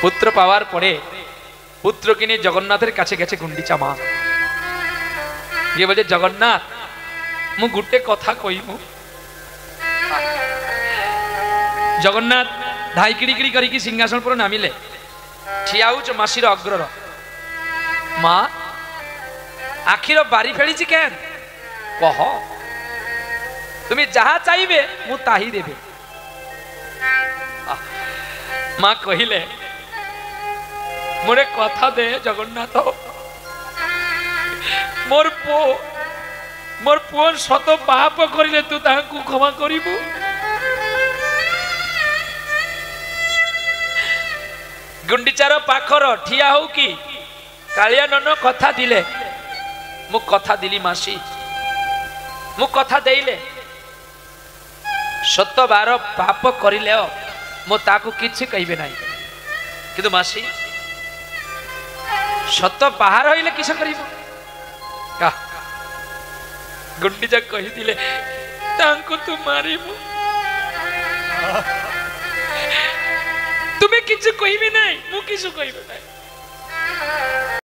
পুত্র পাওয়ার পরে পুত্রকে নিয়ে জগন্নাথের কাছে গেছে গুন্ডিচা মা, গিয়ে বলছে জগন্নাথ মু গুটে কথা কইমু। জগন্নাথ ধাই কিড়ি কিড়ি করিকি সিংহাসন পুরো নামিলে, ঠিয়া হউছ মাসির অগ্রর। মা আখির বাড়ি ফেলিছি কেন কহ, তুমি যাহা চাইবে মু তাহি দেবে। মা কহিলে মোরে কথা দে জগন্নাথ, মোর পুଅ শত পাপ করিলে তু তাহাକୁ ক্ষমা করিবু। গুন্ডিচার পাখর ঠিয়া হও কি কাଳିଆ নন কথা দিলে, মু কথা দিলি মাসি, মু কথা দেইলে শত বার পাপ করিলে মু তাକୁ କିଛି কইবে নাই, কিন্তু মাসি শত পাহাড় হইলে কিস করিব। গুন্ডিচা কহিদিলে তাଙ୍କୁ তু মারিবু, তুমি কিছু কইবে নাই, মু কিছু কইবে নাই।